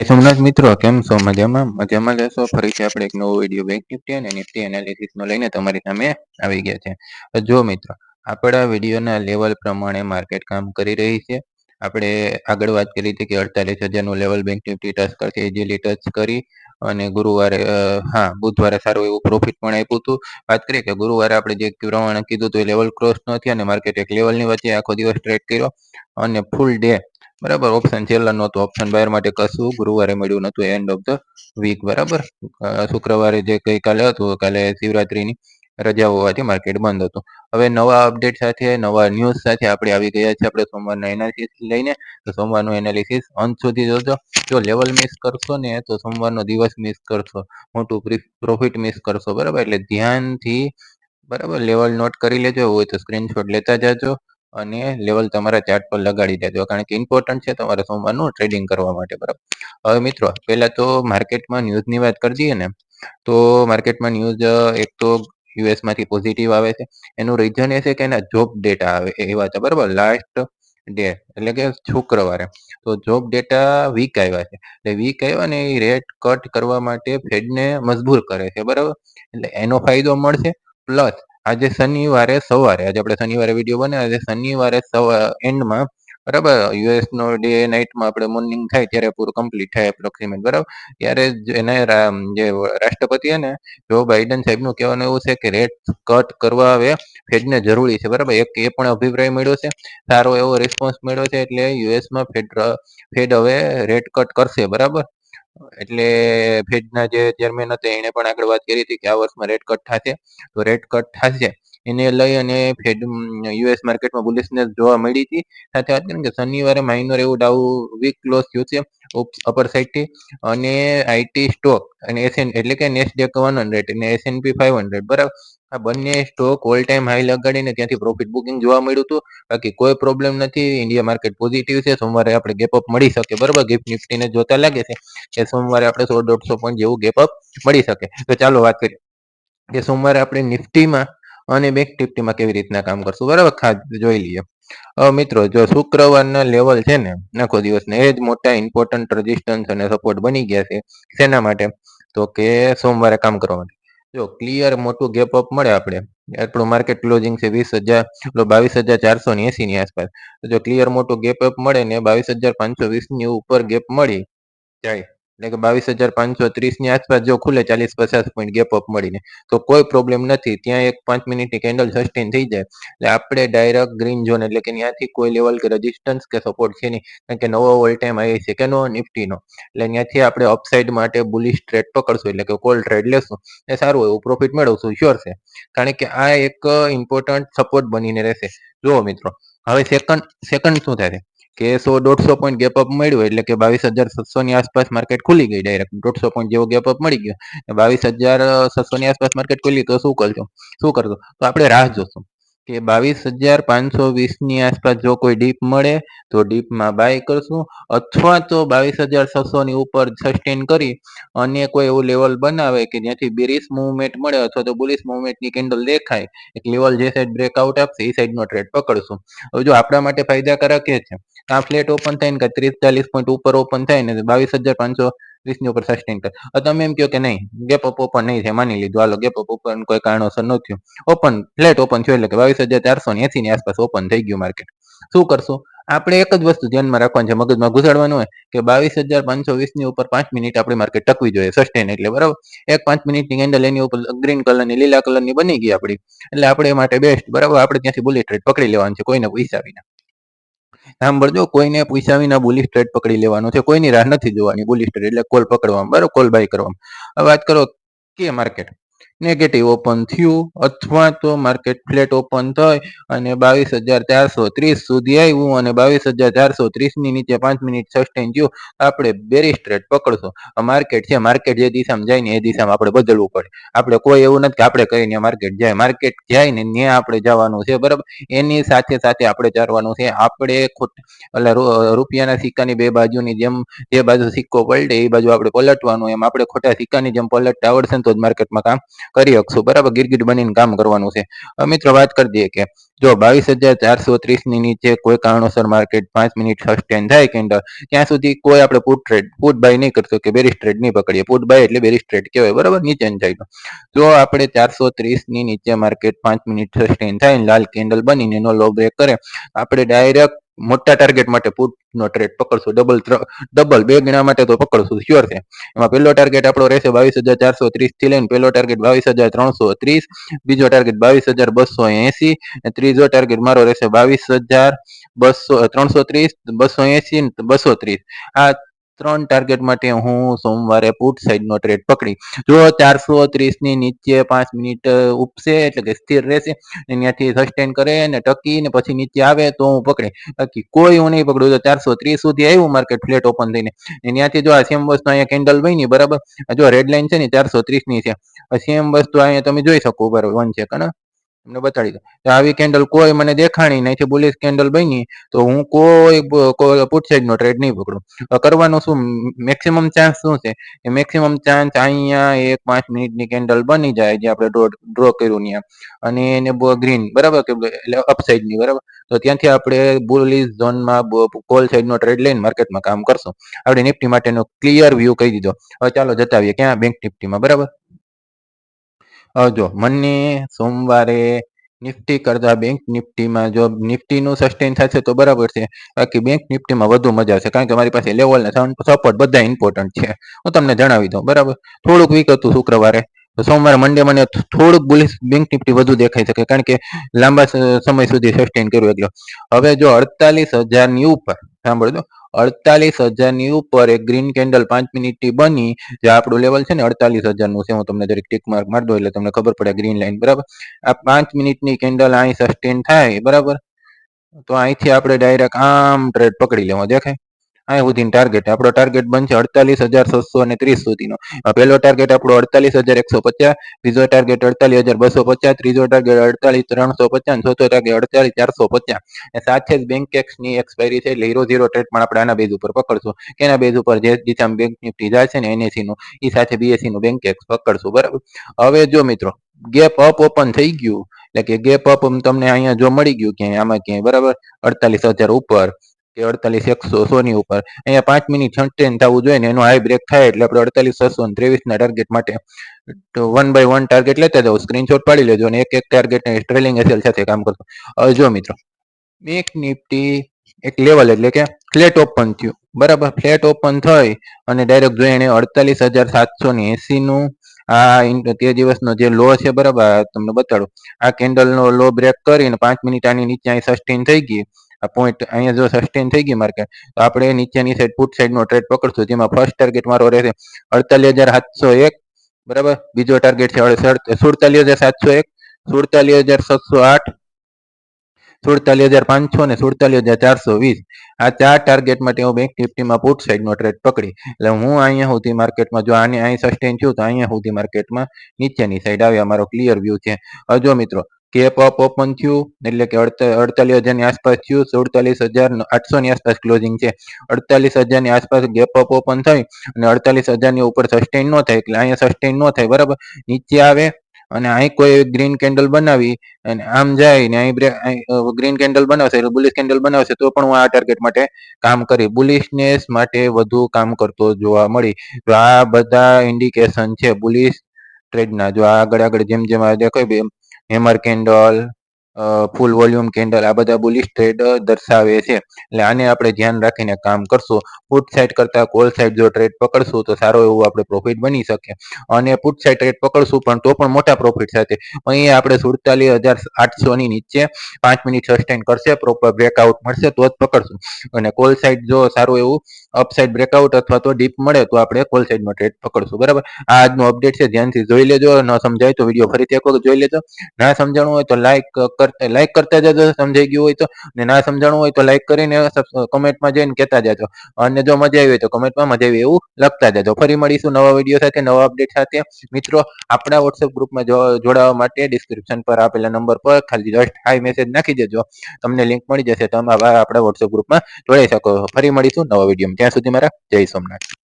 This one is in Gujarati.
સોમનાથ મિત્રો કેમ છો? મજામાં મજામાં લેશો. ફરીથી આપણે એક નવો વિડીયો બેંક નિફ્ટી અને નિફ્ટી એનાલિસિસ નો લઈને તમારી સામે આવી ગયા છે. જો મિત્રો, આપણા વિડીયોના લેવલ પ્રમાણે માર્કેટ કામ કરી રહી છે. આપણે આગળ વાત કરી હતી કે 48,000 નું લેવલ બેંક નિફ્ટી ટચ કરશે, ઇઝીલી ટચ કરી અને ગુરુવારે બુધવારે સારું એવું પ્રોફિટ પણ આપ્યું હતું. વાત કરીએ કે ગુરુવારે આપણે જે પ્રમાણે કીધું હતું એ લેવલ ક્રોસ નથી અને માર્કેટ એક લેવલની વચ્ચે આખો દિવસ ટ્રેડ કર્યો અને ફૂલ ડે બરાબર ઓપ્શન છેલ્લા નહોતું, ઓપ્શન બાયર માટે કશું ગુરુવારે મળ્યું નતું એન્ડ ઓફ ધ વીક બરાબર. શુક્રવારે જે ગઈકાલે હતું, કાલે શિવરાત્રીની રજા હોવાથી માર્કેટ બંધ હતું. હવે નવા અપડેટ સાથે નવા ન્યૂઝ સાથે આપણે આવી ગયા છે આપણે સોમવારના એનાલિસિસ લઈને. તો સોમવારનું એનાલિસિસ અંત સુધી જોજો. જો લેવલ મિસ કરશો ને તો સોમવારનો દિવસ મિસ કરશો, મોટું પ્રોફિટ મિસ કરશો બરાબર. એટલે ધ્યાનથી બરાબર લેવલ નોટ કરી લેજો, હોય તો સ્ક્રીનશોટ લેતા જાજો અને લેવલ તમારા ચાર્ટ પર લગાડી દેજો, કારણ કે ઇમ્પોર્ટન્ટ છે તમારે સોમવારનું ટ્રેડિંગ કરવા માટે બરાબર. હવે મિત્રો, પહેલા તો માર્કેટમાં ન્યૂઝની વાત કરી દઈએ ને, તો માર્કેટમાં ન્યૂઝ એક તો યુએસ માંથી પોઝિટિવ આવે છે. એનું રીઝન એ છે કે એના જોબ ડેટા આવે એવા હતા બરાબર, લાસ્ટ ડે એટલે કે શુક્રવારે. તો જોબ ડેટા વીક આવ્યા છે, એટલે વીક આવ્યા ને એ રેટ કટ કરવા માટે ફેડને મજબૂર કરે છે બરાબર. એટલે એનો ફાયદો મળશે. પ્લસ આજે શનિવારે સવારે, આજે આપણે શનિવારે વિડીયો બનાવ્યો છે, શનિવારે એન્ડમાં બરાબર યુએસ નો ડે નાઇટમાં આપણે મોર્નિંગ થાય ત્યારે પૂરું કમ્પ્લીટ થાય એપ્રોક્સિમેટ બરાબર. ત્યારે એને જે રાષ્ટ્રપતિ ને જો બાઇડન સાહેબ નું કહેવાનું એવું છે કે રેટ કટ કરવા આવે ફેડને જરૂરી છે બરાબર. એક એ પણ અભિપ્રાય મળ્યો છે, સારો એવો રિસ્પોન્સ મળ્યો છે. એટલે યુએસમાં ફેડ હવે રેટ કટ કરશે બરાબર. એટલે ફેડના જે ચેરમેન હતા એને પણ આગળ વાત કરી હતી કે આ વર્ષમાં રેટ કટ થશે. તો રેટ કટ થશે એને લઈ અને ફેડ યુએસ માર્કેટમાં બુલિશનેસ જોવા મળી હતી. સાથે વાત કરીએ કે શનિવારે માઇનર એવું ડાઉ વીક ક્લોઝ થયું છે અપર સાઇડ થી. અને આઈટી સ્ટોક અને એટલે કે નેસ્ડેક 100 અને એસએનપી 500 બરાબર, આ બંને સ્ટોક ઓલ ટાઈમ હાઈ લગાડીને ત્યાંથી પ્રોફિટ બુકિંગ જોવા મળ્યું હતું. બાકી કોઈ પ્રોબ્લેમ નથી, ઇન્ડિયા માર્કેટ પોઝિટિવ છે. સોમવારે આપણે ગેપ અપ મળી શકે બરાબર. ગિફ્ટ નિફ્ટીને જોતા લાગે છે કે સોમવારે આપણે 100-150 પોઈન્ટ જેવું ગેપ અપ મળી શકે. તો ચાલો વાત કરીએ કે સોમવારે આપણે નિફ્ટીમાં અને બેંક નિફ્ટીમાં કેવી રીતના કામ કરશું બરાબર. ખાસ જોઈ લઈએ. મિત્રો, જો શુક્રવારના લેવલ છે ને આખો દિવસને એ જ મોટા ઇમ્પોર્ટન્ટ રેઝિસ્ટન્સ અને સપોર્ટ બની ગયા છે. શેના માટે? તો કે સોમવારે કામ કરવા માટે. જો ક્લિયર મોટું ગેપ અપ મળે આપણે, આપણું માર્કેટ ક્લોઝિંગ છે 22,480 ની આસપાસ. જો ક્લિયર મોટું ગેપ અપ મળે ને 22,520 ની ઉપર ગેપ મળી જાય, એટલે કે 22,530 ની આસપાસ જો ખુલે 40-50 પોઈન્ટ ગેપ અપ મળીને, તો કોઈ પ્રોબ્લેમ નથી. ત્યાં એક 5 મિનિટની કેન્ડલ સસ્ટેન થઈ જાય એટલે આપણે ડાયરેક્ટ ગ્રીન ઝોન, એટલે કે ત્યાંથી કોઈ લેવલ કે રેઝિસ્ટન્સ કે સપોર્ટ છે નહીં, કારણ કે નવો ઓલ ટાઈમ આવી છે કે નો નિફ્ટીનો. એટલે ત્યાંથી આપણે અપસાઇડ માટે બુલિશ ટ્રેડ પકડશું, એટલે કે કોલ ટ્રેડ લેશું એ સારું એવું પ્રોફિટ મેળવશું શ્યોર છે, કારણ કે આ એક ઇમ્પોર્ટન્ટ સપોર્ટ બનીને રહેશે. જુઓ મિત્રો, હવે સેકન્ડ શું થાય કે 100-150 પોઈન્ટ ગેપ અપ મળ્યું, એટલે કે 22,700 ની આસપાસ માર્કેટ ખુલી ગઈ ડાયરેક્ટ. 150 પોઈન્ટ જેવો ગેપ અપ મળી ગયો, 22,600 ની આસપાસ માર્કેટ ખુલી, તો શું કરશો? તો આપણે રાહ જોશું કે 22,520 ની આસપાસ જો કોઈ ડીપ મળે તો ડીપમાં બાય કરશું, અથવા તો 22,600 ની ઉપર સસ્ટેન કરી અને કોઈ એવું લેવલ બનાવે કે જ્યાંથી બેરિશ મુવમેન્ટ મળે અથવા તો બુલિશ મુવમેન્ટની કેન્ડલ દેખાય, એક લેવલ જે સાઈડ બ્રેકઆઉટ આપશે એ સાઈડનો ટ્રેડ પકડશું. હવે જો આપણા માટે ફાયદાકારક એ છે આ ફ્લેટ ઓપન થાય ને 30-40 પોઈન્ટ ઉપર ઓપન થાય ને 22,520 ની ઉપર સસ્ટેન કરે. તમે એમ કહો કે નહીં ગેપ અપ ઓપન નહીં થાય, માની લીધું હાલો ગેપ અપ ઓપન કોઈ કારણોસર ન થયું, ઓપન ફ્લેટ ઓપન થયું, એટલે કે 22,480 ની આસપાસ ઓપન થઈ ગયું માર્કેટ. શું કરશું? આપણે એક જ વસ્તુ ધ્યાનમાં રાખવાની છે, મગજમાં ઘુસાડવાનું હોય કે 22,520 ની ઉપર 5 મિનિટ આપણી માર્કેટ ટકવી જોઈએ સસ્ટેન, એટલે બરાબર. એક 5 મિનિટની કેન્ડલ એની ઉપર ગ્રીન કલરની લીલા કલરની બની ગઈ આપણી, એટલે આપણે માટે બેસ્ટ બરાબર. આપણે ત્યાંથી બુલિશ ટ્રેડ પકડી લેવાનું છે, કોઈને પૂછ્યા વિના. સાંભળજો, કોઈને પૂછ્યા વિના બુલિશ ટ્રેડ પકડી લેવાનો છે, કોઈની રાહ નથી જોવાની. બુલિશ ટ્રેડ એટલે કોલ પકડવામાં બરાબર, કોલ બાય કરવામાં. હવે વાત કરો કે માર્કેટ નેગેટિવ ઓપન થયું અથવા તો માર્કેટ ફ્લેટ ઓપન થઈ અને 22,430 સુધી આવ્યું અને 22,430 ની નીચે 5 મિનિટ સસ્ટેન થયું, આપણે બેરિશ ટ્રેડ પકડશું. માર્કેટ છે, માર્કેટ જે દિશામાં જાય ને એ દિશામાં આપણે બદલવું પડે. આપણે કોઈ એવું નથી કે આપણે કહીને માર્કેટ જાય ને ત્યાં આપણે જવાનું છે બરાબર. એની સાથે સાથે આપણે ચાલવાનું છે. આપણે એટલે રૂપિયાના સિક્કાની બે બાજુની જેમ જે બાજુ સિક્કો પલટે એ બાજુ આપણે પલટવાનું, એમ આપણે ખોટા સિક્કાની જેમ પલટતા આવડશે ને તો જ માર્કેટમાં કામ કરી શકશું, બરાબર. ગીરગીટ બનીને કામ કરવાનું છે. મિત્રો વાત કરી દઈએ કે જો 22,430 ની નીચે કોઈ કારણોસર માર્કેટ 5 મિનિટ સસ્ટેન થાય કેન્ડલ, ત્યાં સુધી કોઈ આપણે પુટ બાય નહીં કરશું કે બેરિશ ટ્રેડ નહીં પકડીએ. પુટ બાય એટલે બેરિશ ટ્રેડ કહેવાય, બરાબર. નીચે જાય તો આપણે 430 ની નીચે માર્કેટ 5 મિનિટ સસ્ટેન થાય, લાલ કેન્ડલ બનીને એનો લો બ્રેક કરે, આપણે ડાયરેક્ટ મોટા ટાર્ગેટ માટે પુટ નો ટ્રેડ પકડશું. ડબલ 2 ગણા માટે તો પકડશું, શ્યોર છે. એમાં પહેલો ટાર્ગેટ આપણો રહેશે 22,430 થી લઈને પહેલો ટાર્ગેટ 22,330, બીજો ટાર્ગેટ 22,280, ત્રીજો ટાર્ગેટ મારો રહેશે 22,330, 280, 230. આ 3 ટાર્ગેટ માટે હું સોમવારે પુટ સાઈડ નો ટ્રેડ પકડી. જો 430 ની નીચે 5 મિનિટ ઉપસે એટલે કે સ્થિર રહેશે, ત્યાંથી સસ્ટેન કરે ને ટકી ને પછી નીચે આવે તો હું પકડે, બાકી કોઈ હું નહીં પકડું. તો 430 સુધી આવ્યું માર્કેટ ફ્લેટ ઓપન થઈને, ત્યાંથી જો આ સેમ વસ્તુ અહીંયા કેન્ડલ બની, બરાબર. જો રેડ લાઈન છે ને 430 ની છે, સેમ વસ્તુ અહીંયા તમે જોઈ શકો, બરાબર. 1 સેકન્ડ તમને બતાડી દો. આવી કેન્ડલ કોઈ મને દેખાણી નહીં, બુલિશ કેન્ડલ બની તો હું કોઈ પુટ સાઈડ નો ટ્રેડ નહીં પકડું. કરવાનું શું, મેક્સિમમ ચાન્સ શું છે, મેક્સિમમ ચાન્સ અહીંયા એક 5 મિનિટની કેન્ડલ બની જાય જે આપણે ડ્રો કર્યું ત્યાં, અને એને ગ્રીન, બરાબર, કે એટલે અપસાઇડ ની, બરાબર. તો ત્યાંથી આપણે બુલિશ ઝોનમાં કોલ સાઈડ નો ટ્રેડ લઈને માર્કેટમાં કામ કરશું. આપણે નિફ્ટી માટેનો ક્લિયર વ્યૂ કહી દીધો. હવે ચાલો જતાવીએ ક્યાં, બેંક નિફ્ટીમાં, બરાબર. જો મને સોમવારે નિફ્ટી કરતા બેંક નિફ્ટીમાં જો નિફ્ટીનું સસ્ટેન થશે તો બરાબર છે, બાકી બેંક નિફ્ટીમાં વધુ મજા આવશે, કારણ કે મારી પાસે લેવલ ને સપોર્ટ બધા ઇમ્પોર્ટન્ટ છે. હું તમને જણાવી દઉં, બરાબર. થોડુંક વીક હતું શુક્રવારે, સોમવારે મંડે મને થોડુંક બુલિશ બેંક નિફ્ટી વધુ દેખાઈ શકે, કારણ કે લાંબા સમય સુધી સસ્ટેન કર્યું એટલે. હવે જો 48,000 ની ઉપર, સાંભળજો, 48,000 ની ઉપર એક ગ્રીન કેન્ડલ 5 મિનિટની બની, જે આપણું લેવલ છે ને 48,000 નું છે. હું તમને જરીક ટીક માર્ક મારી દઉં એટલે તમને ખબર પડે, ગ્રીન લાઈન, બરાબર. આ 5 મિનિટની કેન્ડલ અહીં સસ્ટેન થાય, બરાબર, તો અહીંથી આપણે ડાયરેક્ટ આમ ટ્રેડ પકડી લેવો. દેખાય અહીં સુધીનો ટાર્ગેટ, આપણો ટાર્ગેટ બનશે 48,630 સુધીનો. પહેલો ટાર્ગેટ આપણો 48,150, બીજો ટાર્ગેટ 48,250, ત્રીજો ટાર્ગેટ 48,350, ચોથો ટાર્ગેટ 48,450. સાથે જ બેંક ની એક્સપાયરી છે એટલે 0 ટ્રેડ પણ આપણે આના બેઝ ઉપર પકડશું. કેના બેઝ ઉપર, જે દિશામાં બેંક નિફ્ટી જાય છે ને એનએસસી નું, એ સાથે બીએસસી નું બેંક એક્સ પકડશું, બરાબર. હવે જો મિત્રો ગેપ અપ ઓપન થઈ ગયું, એટલે કે ગેપ અપ તમને અહીંયા જો મળી ગયું ક્યાંય, આમાં ક્યાંય, બરાબર, 48,000 ઉપર કે 48,100 ની ઉપર, અહીંયા 5 મિનિટ સસ્ટેન થવું જોઈએ ને એનો હાઈ બ્રેક થાય એટલે આપણે 48,623 ના ટાર્ગેટ માટે 1 બાય 1 ટાર્ગેટ લેતા જાવ, સ્ક્રીનશોટ પાડી લેજો અને એક ટાર્ગેટ ટ્રેલિંગ એસએલ સાથે કામ કરજો. હવે જો મિત્રો બેંક નિફ્ટી એક લેવલ એટલે કે ફ્લેટ ઓપન થયું, બરાબર. ફ્લેટ ઓપન થઈ અને ડાયરેક્ટ જોઈએ એને 48,780 નું આ તે દિવસનો જે લો છે, બરાબર, તમને બતાડું. આ કેન્ડલ નો લો બ્રેક કરીને 5 મિનિટ આની નીચે અહીં સસ્ટેન થઈ ગઈ, આ પોઈન્ટ અહીંયા જો સસ્ટેન થઈ ગઈ માર્કેટ, તો આપણે નીચેની સાઈડ પુટ સાઈડ નો ટ્રેડ પકડશું, જેમાં ફર્સ્ટ ટાર્ગેટ મારો રહેશે 48,701, બરાબર. બીજો ટાર્ગેટ છે 47,701, 47,708, 47,500 ને 47,420. આ 4 ટાર્ગેટ માટે હું બેંક નિફ્ટીમાં પુટ સાઈડ નો ટ્રેડ પકડી, એટલે હું અહીંયા સુધી માર્કેટમાં જો આને અહીં સસ્ટેન થયું તો અહીંયા સુધી માર્કેટમાં નીચેની સાઈડ આવે, અમારો ક્લિયર વ્યૂ છે. હવે જો મિત્રો કેપ અપ ઓપન થયું એટલે કે 48,000 ની આસપાસ થયું, 47,800 ની આસપાસ ક્લોઝિંગ છે. 48,000 ની આસપાસ ગેપ અપ ઓપન થઈ અને 48,000 ની ઉપર સસ્ટેન ન થાય, એટલે અહીંયા સસ્ટેન ન થાય, બરાબર, નીચે આવે અને અહીં કોઈ ગ્રીન કેન્ડલ બનાવી અને આમ જાય ને અહીં ગ્રીન કેન્ડલ બનાવશે એટલે બુલિશ કેન્ડલ બનાવશે, તો પણ હું આ ટાર્ગેટ માટે કામ કરી બુલિશનેસ માટે વધુ કામ કરતો જોવા મળી. તો આ બધા ઇન્ડિકેશન છે બુલિશ ટ્રેડના. જો આગળ આગળ જેમ જેમ દેખાય હેમર કેન્ડલ, ફૂલ વોલ્યુમ કેન્ડલ, આ બધા બુલિશ ટ્રેડ દર્શાવે છે, એટલે આને આપણે ધ્યાન રાખીને કામ કરશું. પુટ સાઈડ કરતા કોલ સાઈડ જો ટ્રેડ પકડશું તો સારો એવું આપણે પ્રોફિટ બની શકે, અને પુટ સાઈડ ટ્રેડ પકડશું પણ તો પણ મોટા પ્રોફિટ સાથે. અહીંયા આપણે 47,800 ની નીચે 5 મિનિટ સસ્ટેન કરશે, પ્રોપર બ્રેકઆઉટ મળશે તો જ પકડશું, અને કોલ સાઈડ જો સારું એવું અપસાઇડ બ્રેકઆઉટ અથવા તો ડીપ મળે તો આપણે કોલ સાઈડમાં ટ્રેડ પકડશું, બરાબર. આ આજનો અપડેટ છે, ધ્યાનથી જોઈ લેજો. ન સમજાય તો વિડીયો ફરીથી એક વખત જોઈ લેજો. ના સમજાણું હોય તો લાઈક કરતા જજો, સમજાઈ ગયું હોય તો, ને ના સમજાણું હોય તો લાઈક કરીને કમેન્ટમાં જઈને કહેતા જજો, અને જો મજા આવી હોય તો કમેન્ટમાં મજા આવી એવું લખતા જજો. ફરી મળીશું નવા વિડીયો સાથે, નવા અપડેટ સાથે. મિત્રો આપણા વોટ્સએપ ગ્રુપમાં જોડાવા માટે ડિસ્ક્રિપ્શન પર આપેલા નંબર પર ખાલી જસ્ટ હાઈ મેસેજ નાખી દેજો, તમને લિંક મળી જશે, તમે આપણા વોટ્સએપ ગ્રુપમાં જોડાઈ શકો. ફરી મળીશું નવા વિડીયો, ત્યાં સુધી મારા જય સોમનાથ.